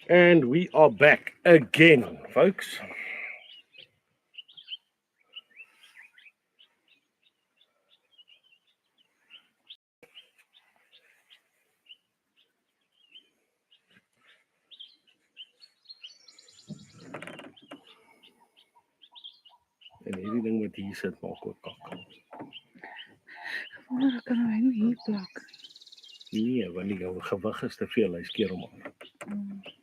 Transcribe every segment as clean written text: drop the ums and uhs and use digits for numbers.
And we are back again, folks. En hierdie ding wat hier sit maak ook kak. Maar kan hy nie hier plak. Nee, want die jou gewig is te veel, hy skeer hom af.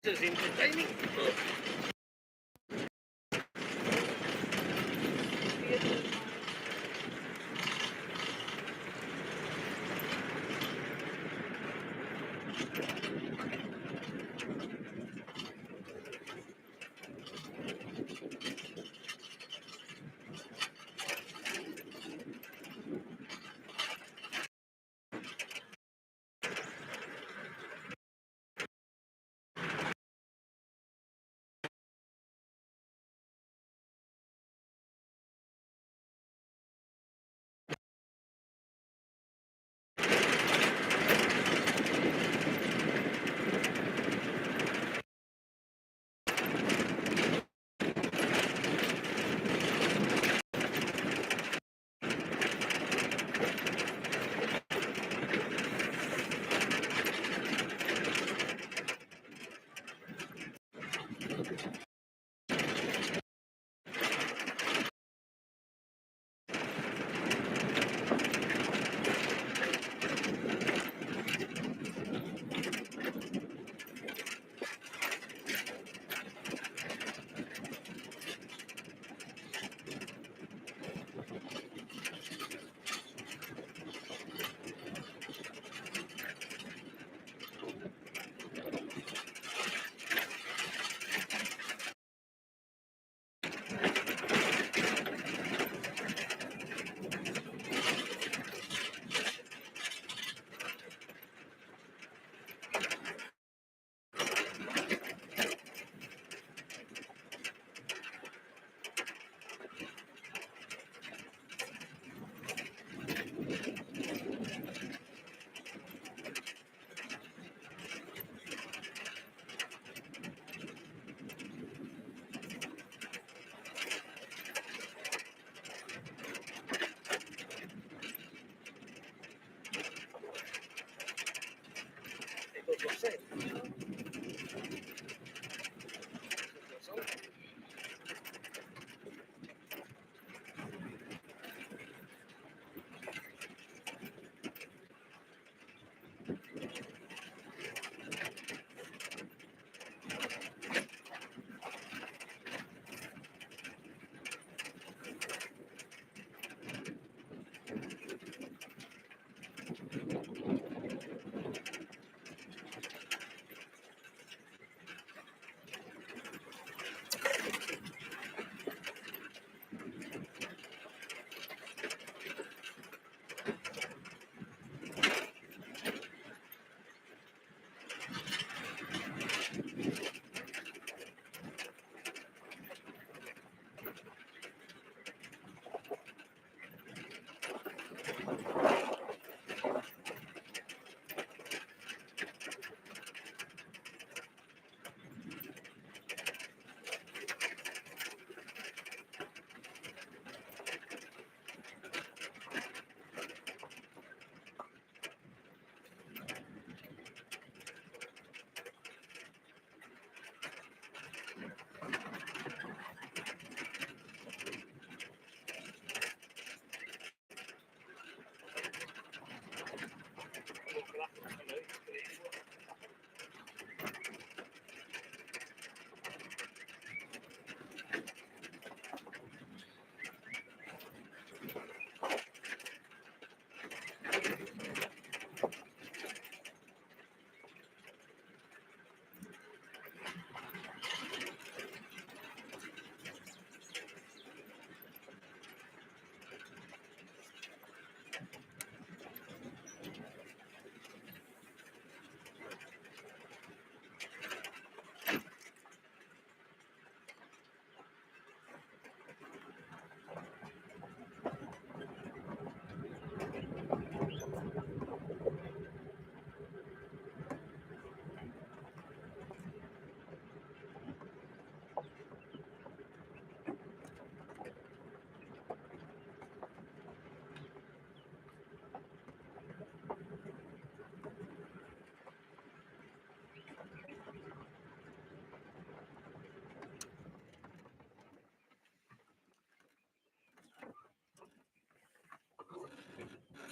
This is entertaining.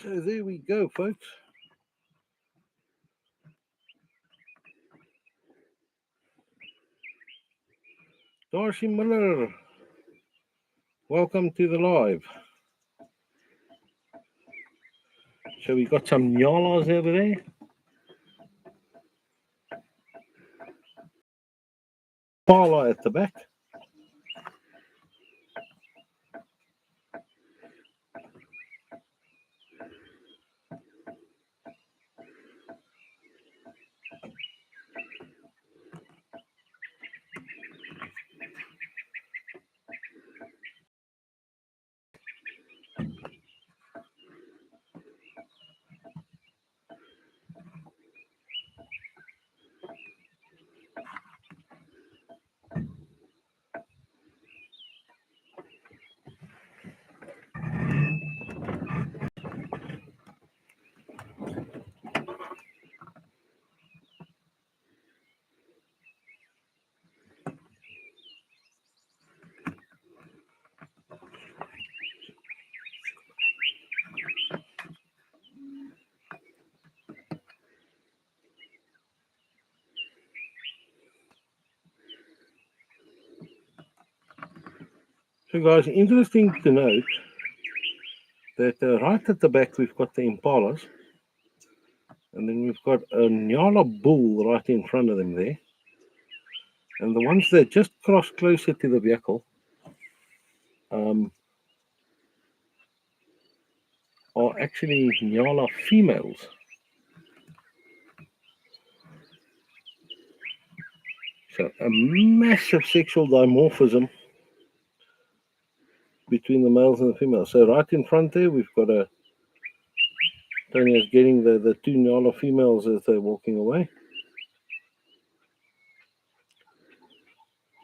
So there we go, folks. Darcy Miller, welcome to the live. So we got some nyalas over there. Impala at the back. So guys, interesting to note that right at the back we've got the impalas, and then we've got a Nyala bull right in front of them there. And the ones that just cross closer to the vehicle are actually Nyala females. So a massive sexual dimorphism between the males and the females. So right in front there, we've got a Tony is getting the two Nyala females as they're walking away.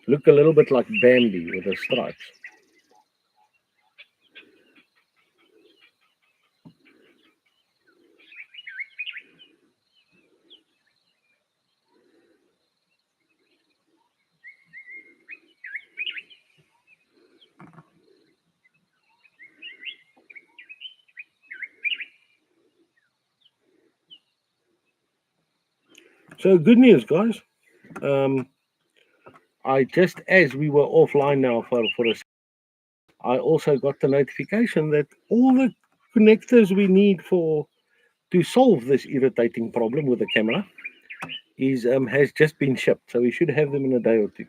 Look a little bit like Bambi with the stripes. So good news, guys. I just as we were offline now for a, I also got the notification that all the connectors we need to solve this irritating problem with the camera is has just been shipped. So we should have them in a day or two.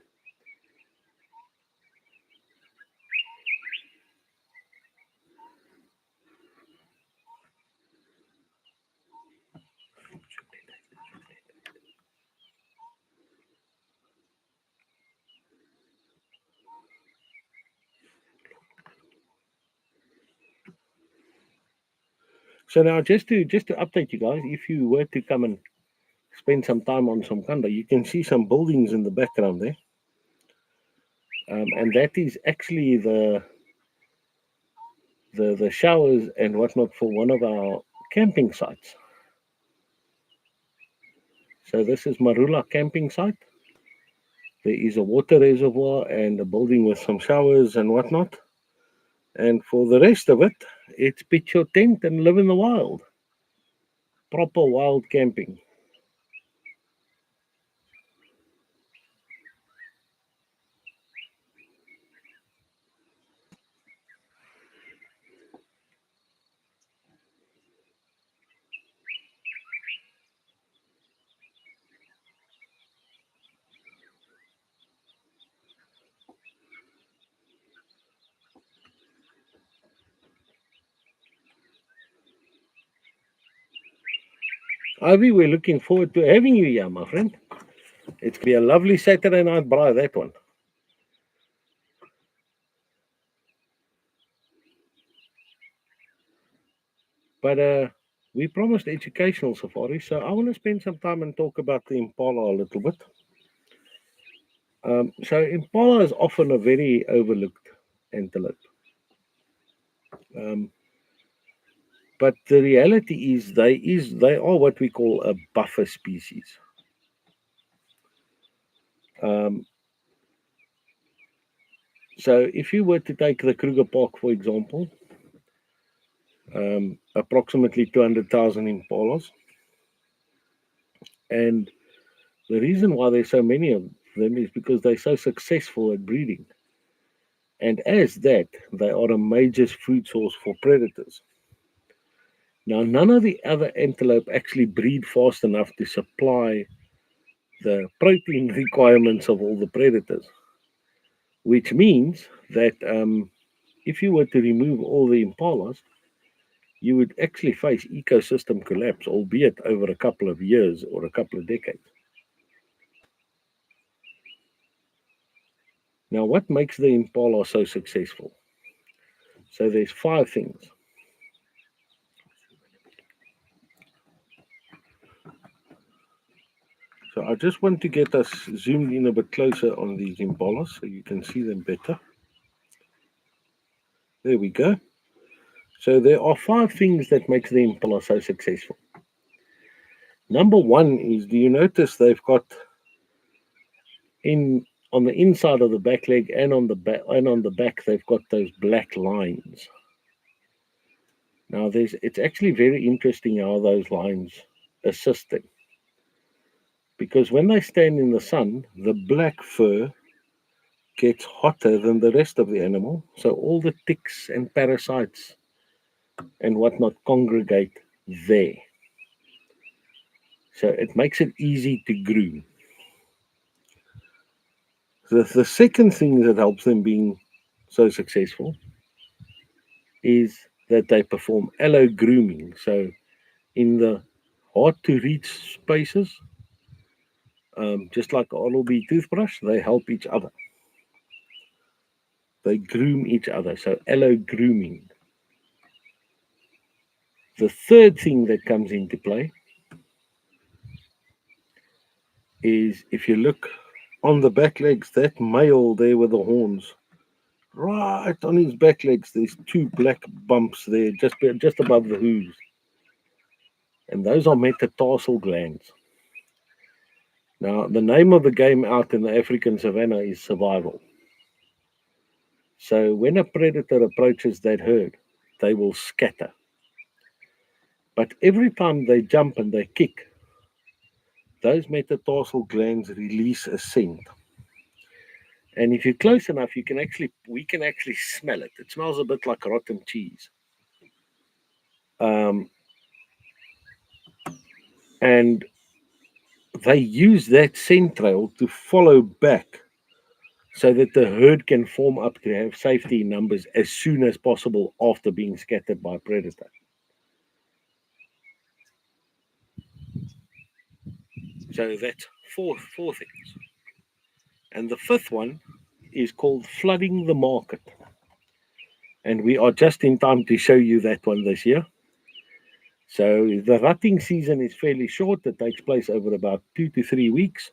So now just to update you guys, if you were to come and spend some time on Somkanda, you can see some buildings in the background there. And that is actually the showers and whatnot for one of our camping sites. So this is Marula camping site. There is a water reservoir and a building with some showers and whatnot. And for the rest of it, it's pitch your tent and live in the wild. Proper wild camping. Ivy, we're looking forward to having you here, my friend. It's going to be a lovely Saturday night braai, that one. But we promised educational safari, so I want to spend some time and talk about the impala a little bit. So impala is often a very overlooked antelope. But the reality is they are what we call a buffer species. So if you were to take the Kruger Park, for example, approximately 200,000 impalas, and the reason why there's so many of them is because they're so successful at breeding. And as that, they are a major food source for predators. Now, none of the other antelope actually breed fast enough to supply the protein requirements of all the predators, which means that if you were to remove all the impalas, you would actually face ecosystem collapse, albeit over a couple of years or a couple of decades. Now, what makes the impala so successful? So there's 5 things. So I just want to get us zoomed in a bit closer on these impalas so you can see them better. There we go. So there are 5 things that makes the impala so successful. Number 1 is, do you notice they've got on the inside of the back leg and on the back they've got those black lines. Now it's actually very interesting how those lines assist them. Because when they stand in the sun, the black fur gets hotter than the rest of the animal. So all the ticks and parasites and whatnot congregate there. So it makes it easy to groom. The second thing that helps them being so successful is that they perform allo grooming. So in the hard to reach spaces, just like Oral-B toothbrush, they help each other. They groom each other. So allo grooming. The third thing that comes into play is if you look on the back legs, that male there with the horns, right on his back legs, there's 2 black bumps there just above the hooves. And those are metatarsal glands. Now, the name of the game out in the African savanna is survival. So when a predator approaches that herd, they will scatter. But every time they jump and they kick, those metatarsal glands release a scent. And if you're close enough, we can actually smell it. It smells a bit like rotten cheese. And they use that scent trail to follow back so that the herd can form up to have safety in numbers as soon as possible after being scattered by predator. So that's four things. And the fifth one is called flooding the market. And we are just in time to show you that one this year. So the rutting season is fairly short. It takes place over about 2 to 3 weeks.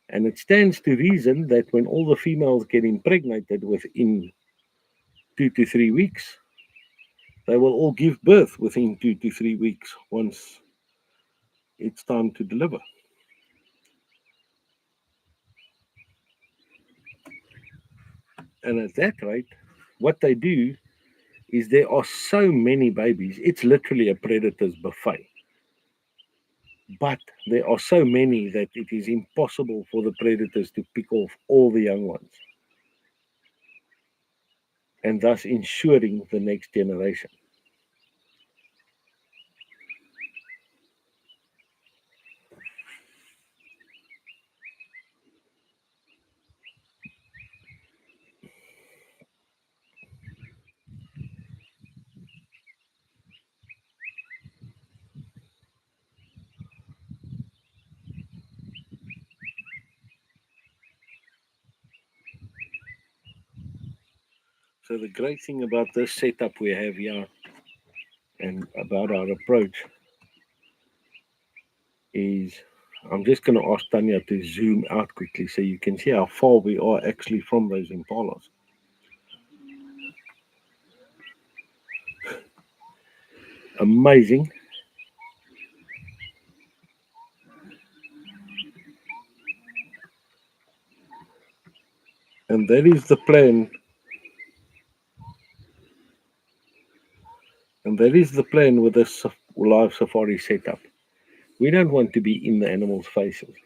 And it stands to reason that when all the females get impregnated within 2 to 3 weeks, they will all give birth within 2 to 3 weeks once it's time to deliver. And at that rate, what they do is there are so many babies, it's literally a predator's buffet. But there are so many that it is impossible for the predators to pick off all the young ones, and thus ensuring the next generation. So the great thing about this setup we have here and about our approach is I'm just going to ask Tanya to zoom out quickly so you can see how far we are actually from those impalas. Amazing. And that is the plan. And that is the plan with this live safari setup. We don't want to be in the animals' faces.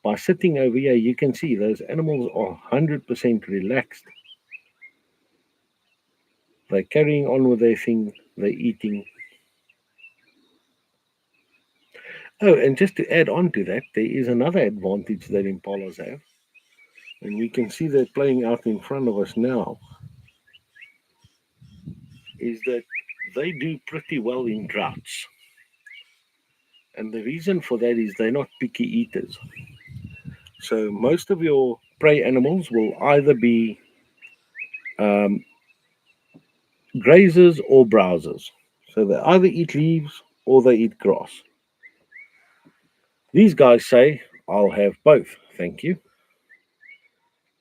By sitting over here, you can see those animals are 100% relaxed. They're carrying on with their thing, they're eating. Oh, and just to add on to that, there is another advantage that impalas have. And we can see that playing out in front of us now, is that they do pretty well in droughts. And the reason for that is they're not picky eaters. So most of your prey animals will either be grazers or browsers. So they either eat leaves or they eat grass. These guys say, I'll have both, thank you.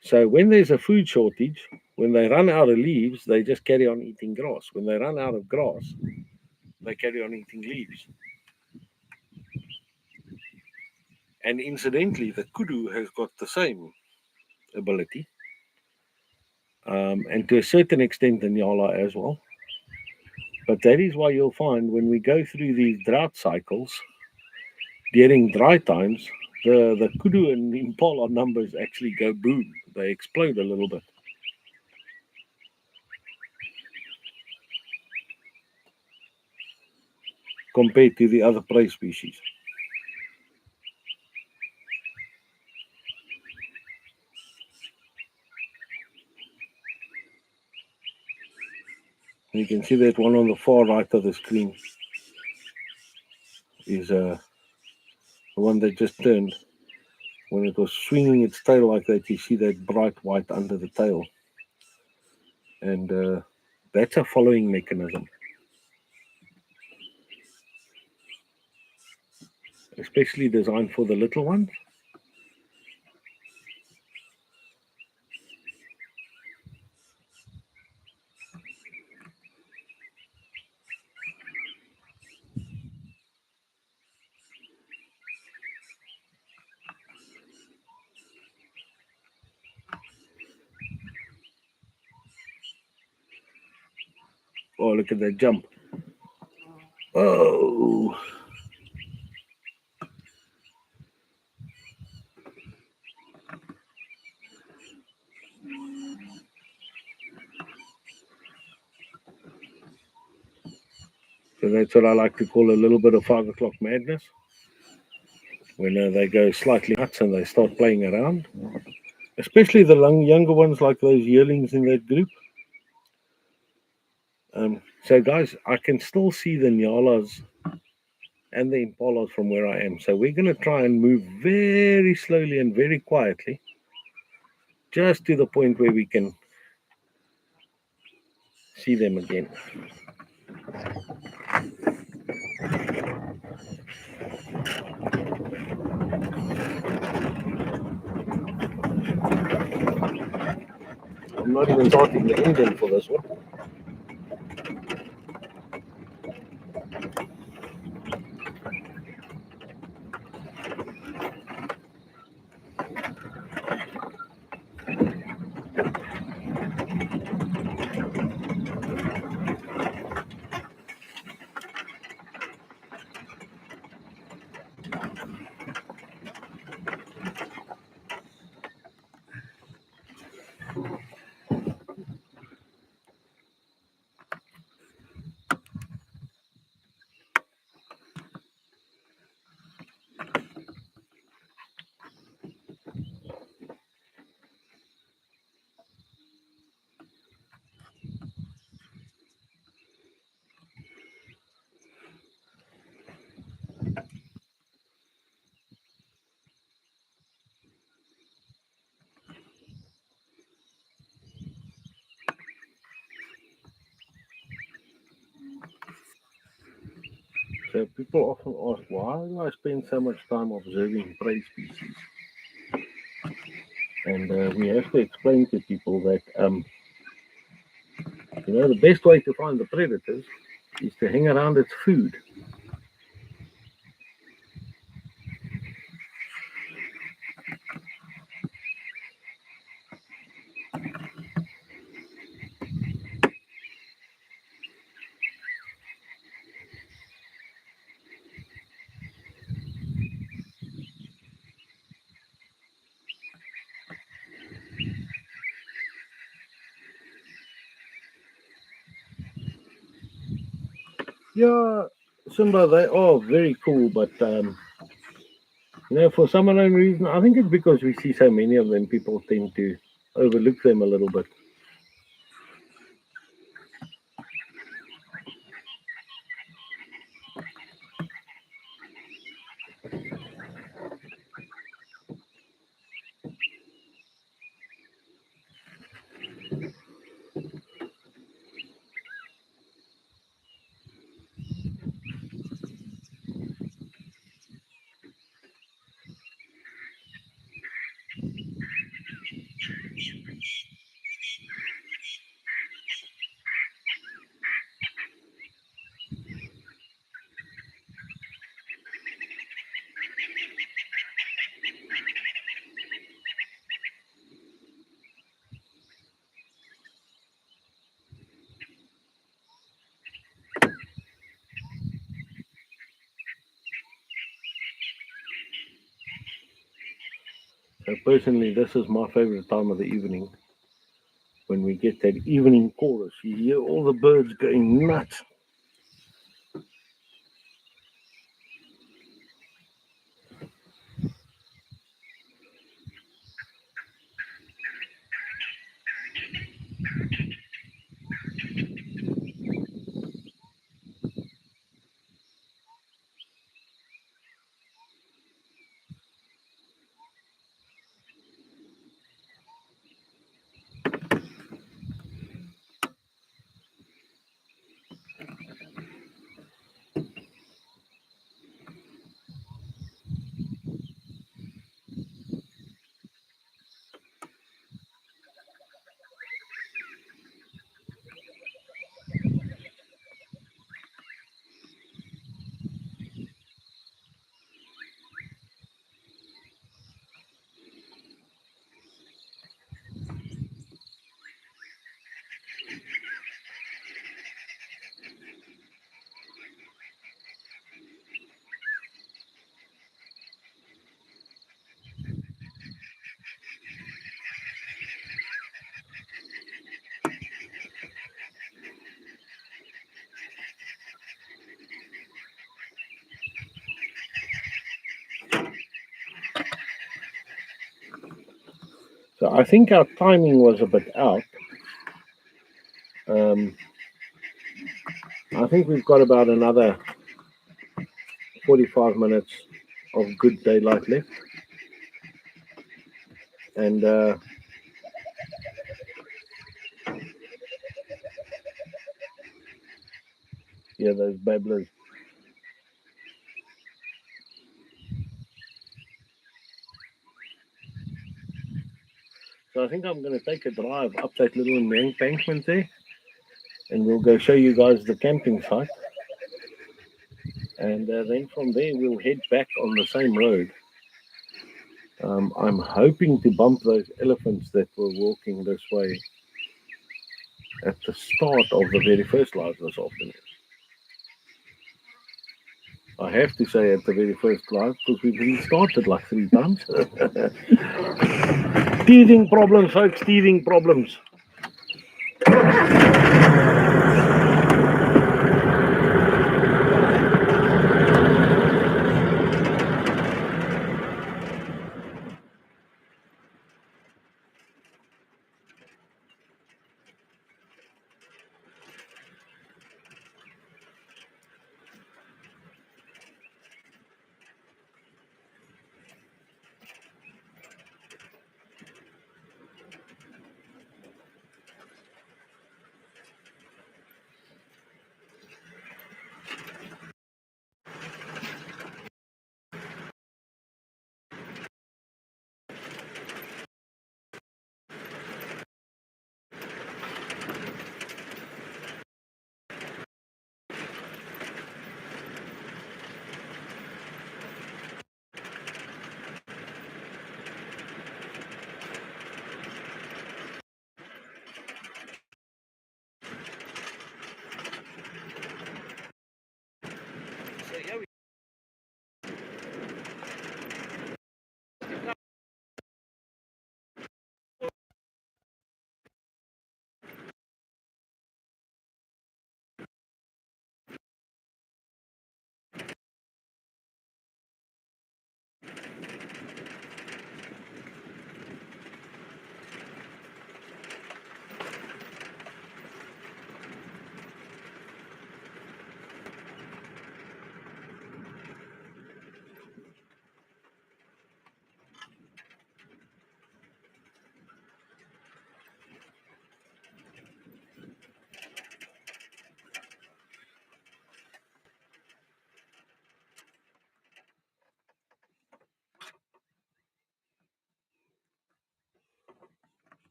So when there's a food shortage, when they run out of leaves, they just carry on eating grass. When they run out of grass, they carry on eating leaves. And incidentally, the kudu has got the same ability. And to a certain extent, the nyala as well. But that is why you'll find when we go through these drought cycles, during dry times, the kudu and impala numbers actually go boom. They explode a little bit. Compared to the other prey species. You can see that one on the far right of the screen is the one that just turned. When it was swinging its tail like that, you see that bright white under the tail. And that's a following mechanism. Especially designed for the little ones. Oh, look at that jump. Oh. So that's what I like to call a little bit of 5 o'clock madness. When they go slightly nuts and they start playing around. Especially the younger ones like those yearlings in that group. So guys, I can still see the Nyalas and the Impalas from where I am. So we're going to try and move very slowly and very quietly, just to the point where we can see them again. I'm not even starting the engine for this one. So people often ask, why do I spend so much time observing prey species? And we have to explain to people that, the best way to find the predators is to hang around its food. Yeah, Simba, they are very cool, but for some unknown reason, I think it's because we see so many of them, people tend to overlook them a little bit. So personally, this is my favorite time of the evening. When we get that evening chorus, you hear all the birds going nuts. So I think our timing was a bit out. I think we've got about another 45 minutes of good daylight left. And yeah, those babblers. So I think I'm going to take a drive up that little embankment there, and we'll go show you guys the camping site. And then from there, we'll head back on the same road. I'm hoping to bump those elephants that were walking this way at the start of the very first live this afternoon. I have to say at the very first live because we've restarted like 3 times. Teething problems, folks, teething problems.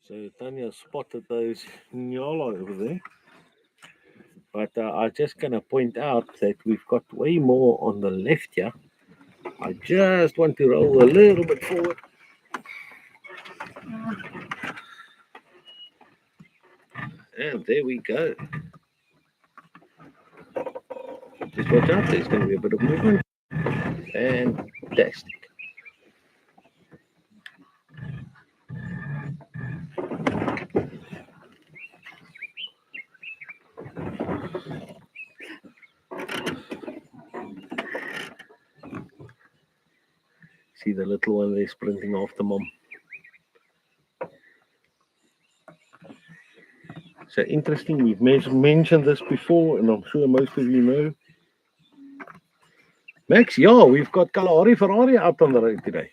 So Tanya spotted those nyala over there. But I'm just going to point out that we've got way more on the left here. I just want to roll a little bit forward. And there we go. Just watch out, there's going to be a bit of movement. Fantastic. See the little one there sprinting after mom. So interesting, we've mentioned this before, and I'm sure most of you know. Max, yeah, we've got Kalahari Ferrari out on the road today.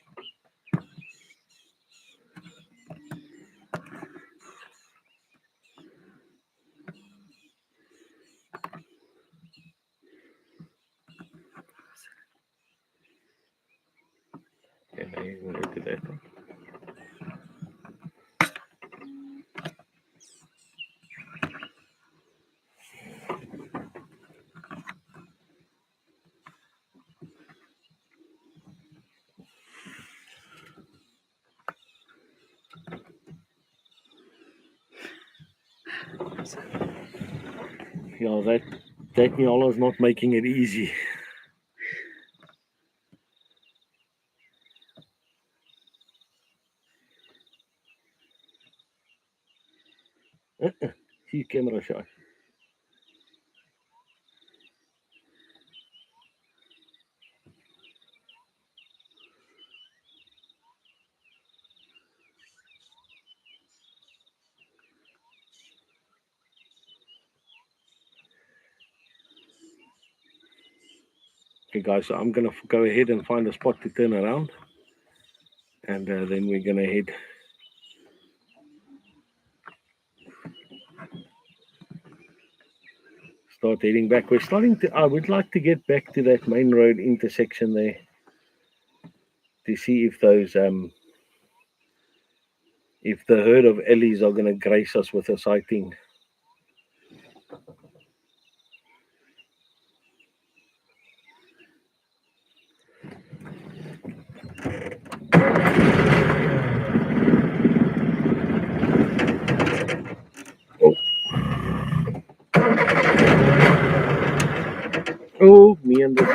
Okay, look at that. Yeah, that Nyala is not making it easy. See camera shy. Okay, guys, so I'm going to go ahead and find a spot to turn around. And then we're going to start heading back. We're starting to, I would like to get back to that main road intersection there to see if those, if the herd of ellies are going to grace us with a sighting. Oh, me and this.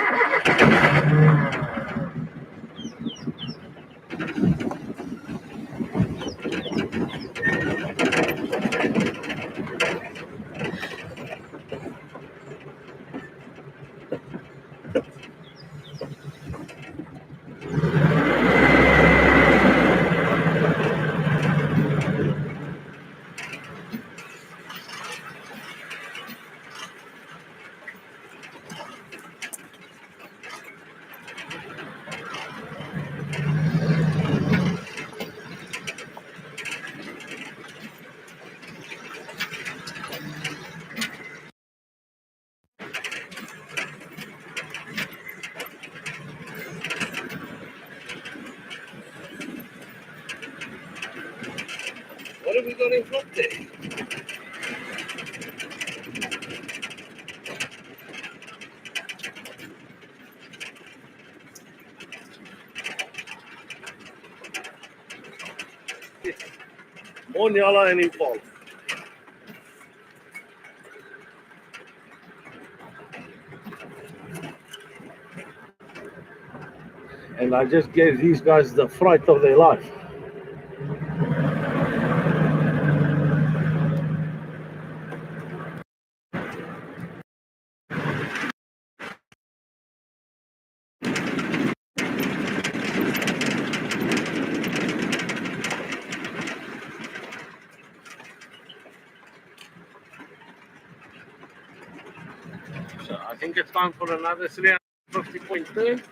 What have we got in front there? More Nyala and Impala. And I just gave these guys the fright of their life. So I think it's time for another 350-point turn.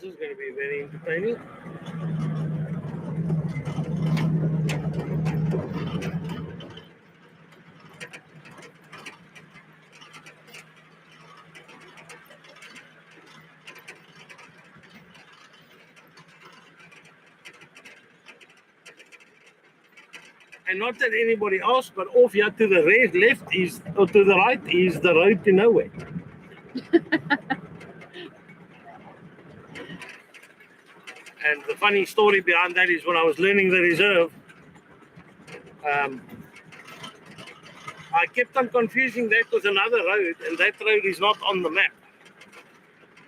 This is going to be very entertaining. And not that anybody asked, but off here to the left is, or to the right is the road to nowhere. And the funny story behind that is when I was learning the reserve, I kept on confusing that with another road, and that road is not on the map.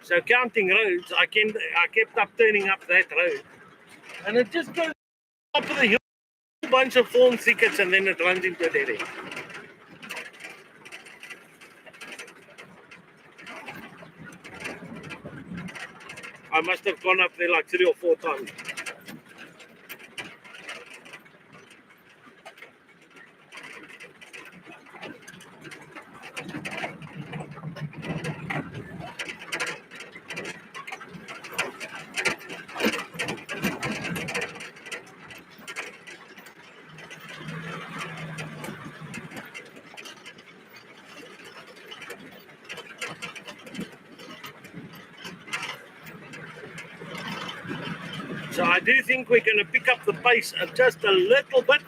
So counting roads, I kept up turning up that road, and it just goes up to the hill, a bunch of thorn thickets, and then it runs into a dead end. I must have gone up there like 3 or 4 times. So I do think we're going to pick up the pace just a little bit.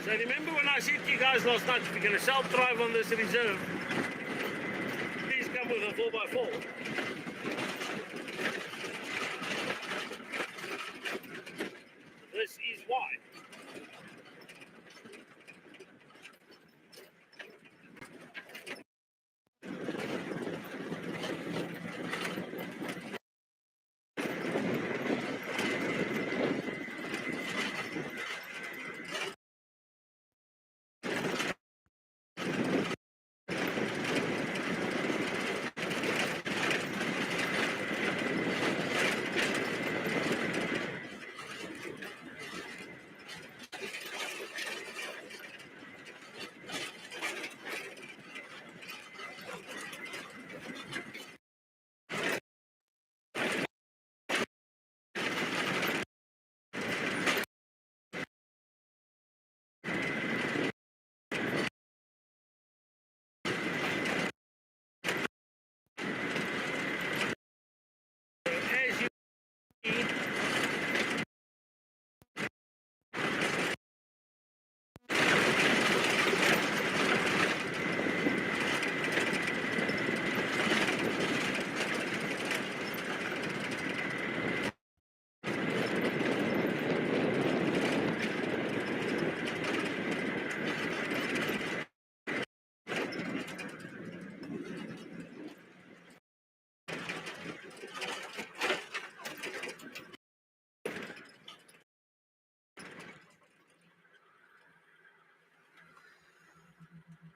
So remember when I said to you guys last night, if you're going to self-drive on this reserve, please come with a 4x4. This is why. As you see,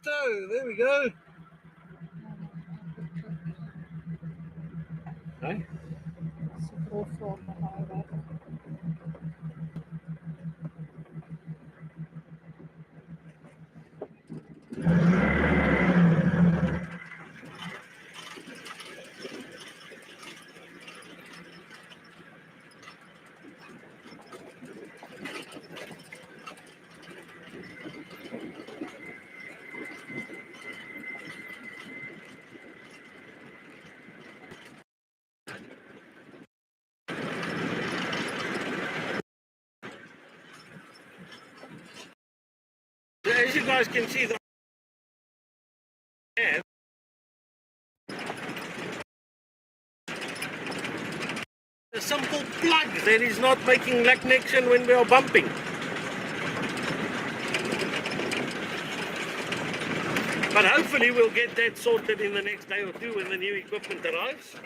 so there we go. Hey? Super full of the highway. As you guys can see, the simple plug that is not making lag connection when we are bumping. But hopefully we'll get that sorted in the next day or two when the new equipment arrives.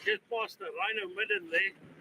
just past the rhino midden there.